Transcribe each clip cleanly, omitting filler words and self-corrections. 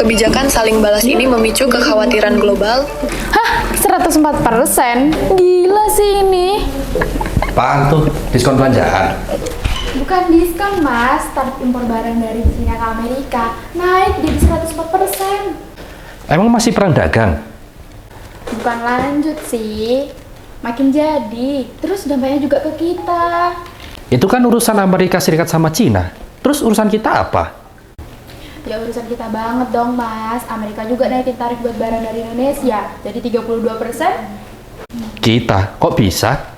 Kebijakan saling balas ini memicu kekhawatiran global. Hah? 104%? Gila sih ini. Apaan tuh? Diskon belanjaan? Bukan diskon, Mas. Tarif impor barang dari Cina ke Amerika naik jadi 104%. Emang masih perang dagang? Bukan lanjut sih. Makin jadi. Terus dampaknya juga ke kita. Itu kan urusan Amerika Serikat sama Cina. Terus urusan kita apa? Ya urusan kita banget dong, Mas. Amerika juga naikin tarif buat barang dari Indonesia. Jadi 32%. Kita? Kok bisa?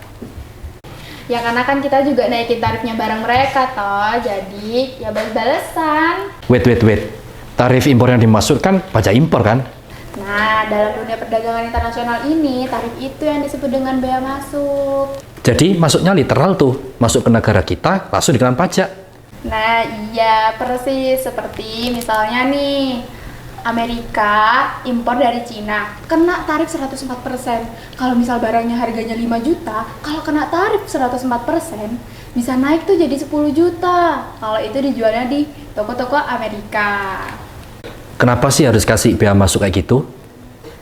Ya karena kan kita juga naikin tarifnya barang mereka toh. Jadi ya bales-balesan. Wait. Tarif impor yang dimaksudkan pajak impor kan? Nah, dalam dunia perdagangan internasional ini, tarif itu yang disebut dengan bea masuk. Jadi maksudnya literal tuh, masuk ke negara kita langsung dikenakan pajak. Nah, iya persis. Seperti misalnya nih, Amerika impor dari Cina, kena tarif 104%. Kalau misal barangnya harganya 5 juta, kalau kena tarif 104%, bisa naik tuh jadi 10 juta. Kalau itu dijualnya di toko-toko Amerika. Kenapa sih harus kasih bea masuk kayak gitu?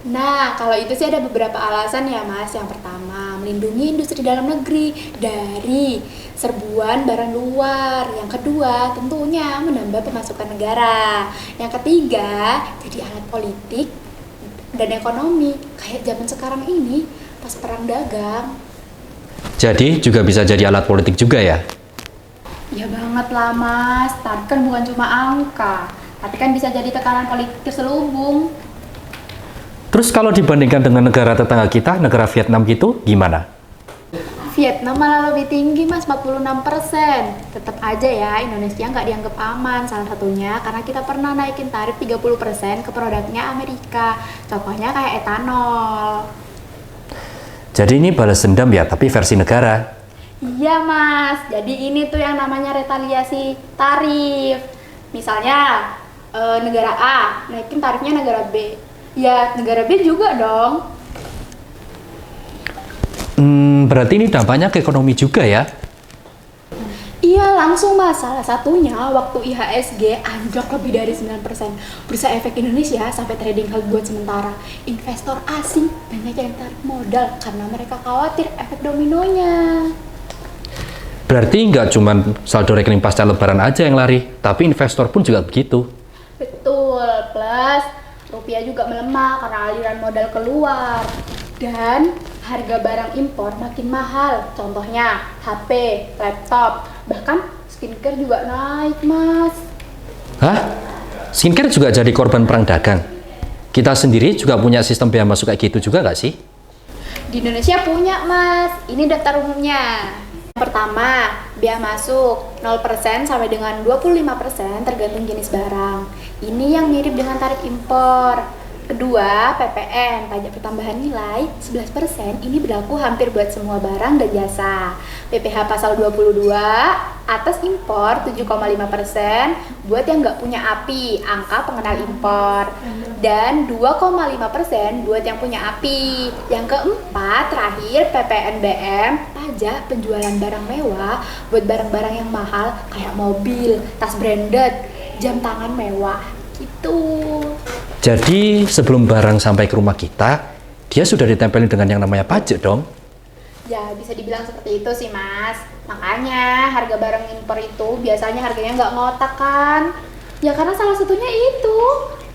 Nah, kalau itu sih ada beberapa alasan ya, Mas. Yang pertama, melindungi industri dalam negeri dari serbuan barang luar. Yang kedua, tentunya menambah pemasukan negara. Yang ketiga, jadi alat politik dan ekonomi. Kayak zaman sekarang ini, pas perang dagang. Jadi juga bisa jadi alat politik juga ya? Ya banget lah, Mas. Tarif kan bukan cuma angka, tapi kan bisa jadi tekanan politik terselubung. Terus kalau dibandingkan dengan negara tetangga kita, negara Vietnam gitu, gimana? Vietnam malah lebih tinggi, Mas, 46%. Tetap aja ya, Indonesia nggak dianggap aman. Salah satunya karena kita pernah naikin tarif 30% ke produknya Amerika. Contohnya kayak etanol. Jadi ini balas dendam ya, tapi versi negara. Iya, Mas. Jadi ini tuh yang namanya retaliasi tarif. Misalnya, negara A naikin tarifnya negara B. Ya, negara B juga dong. Berarti ini dampaknya ke ekonomi juga ya? Iya, langsung, Mas. Salah satunya waktu IHSG anjlok lebih dari 9%. Bursa Efek Indonesia sampai trading halt buat sementara. Investor asing banyak yang tarik modal karena mereka khawatir efek dominonya. Berarti nggak cuma saldo rekening pasca lebaran aja yang lari, tapi investor pun juga begitu. Betul, plus rupiah juga melemah karena aliran modal keluar. Dan harga barang impor makin mahal. Contohnya HP, laptop, bahkan skincare juga naik, Mas. Hah? Skincare juga jadi korban perang dagang? Kita sendiri juga punya sistem bea masuk kayak gitu juga nggak sih? Di Indonesia punya, Mas. Ini daftar umumnya. Pertama, bea masuk 0% sampai dengan 25% tergantung jenis barang. Ini yang mirip dengan tarif impor. Kedua, PPN, pajak pertambahan nilai 11%. Ini berlaku hampir buat semua barang dan jasa. PPh pasal 22, atas impor 7,5%, buat yang nggak punya API, angka pengenal impor. Dan 2,5% buat yang punya API. Yang keempat, terakhir, PPNBM, pajak penjualan barang mewah buat barang-barang yang mahal kayak mobil, tas branded, jam tangan mewah, gitu. Jadi sebelum barang sampai ke rumah kita, dia sudah ditempelin dengan yang namanya pajak dong? Ya, bisa dibilang seperti itu sih, Mas. Makanya harga barang impor itu biasanya harganya nggak ngotak kan? Ya karena salah satunya itu.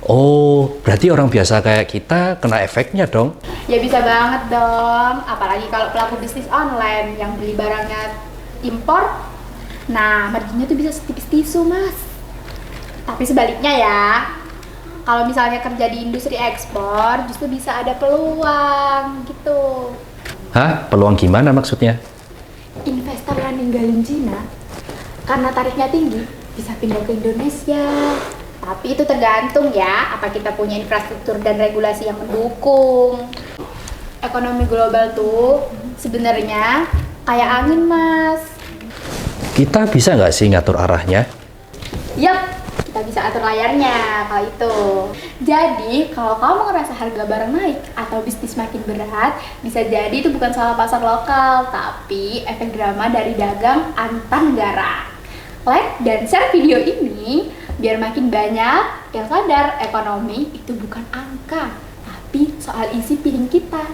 Oh, berarti orang biasa kayak kita kena efeknya dong? Ya bisa banget dong. Apalagi kalau pelaku bisnis online yang beli barangnya impor. Nah, marginnya tuh bisa setipis tisu, Mas. Tapi sebaliknya ya, kalau misalnya kerja di industri ekspor, justru bisa ada peluang gitu. Hah? Peluang gimana maksudnya? Investor yang ninggalin Cina, karena tarifnya tinggi, bisa pindah ke Indonesia. Tapi itu tergantung ya, apa kita punya infrastruktur dan regulasi yang mendukung. Ekonomi global tuh sebenarnya kayak angin, Mas. Kita bisa nggak sih ngatur arahnya? Yap, kita bisa atur layarnya kalau itu. Jadi, kalau kamu ngerasa harga barang naik atau bisnis makin berat, bisa jadi itu bukan salah pasar lokal, tapi efek drama dari dagang antar negara. like dan share video ini biar makin banyak yang sadar ekonomi itu bukan angka, tapi soal isi piring kita.